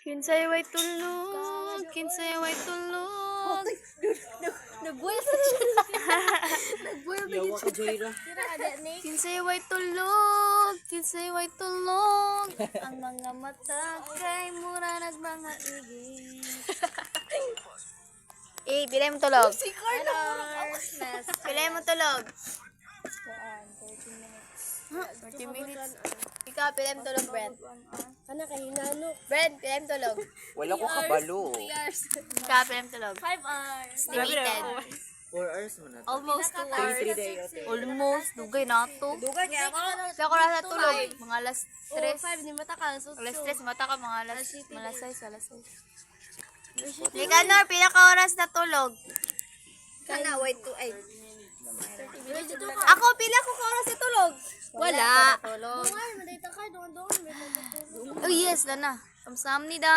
Kinsay way tulog, kinsay way tulog. Nagbuel sa siya. Nagbuel ba Yawa ka, Jaira. Kinsay way tulog, kinsay way tulog. Ang mga mata kay mura nagmanga igig. Pilay mo tulog. Si Carla. Pilay mo tulog. 30 minutes. Ikaw, pilay mo tulog, Brent. Kana kay hinanok. Brent, pilay mo tulog. Wala ko kabalo. Ikaw, pilay mo tulog. 5 hours. Estimated. 4 hours mo na. Almost 2 hours. 3 days. Almost. Dugay na to. Dugay kaya ako. Kasi ako nasa tulog. Mga alas 3. 5 ni mata ka. So, Alas 3, mata ka mga alas 6, alas 6. Nicanor, pila ka oras na tulog? Kana, wait to, ay. Ako, pila ko ka oras na tulog? Wala. Dungan, madayta ka. Dungan. Oh yes, Lana. Kamsahamnida.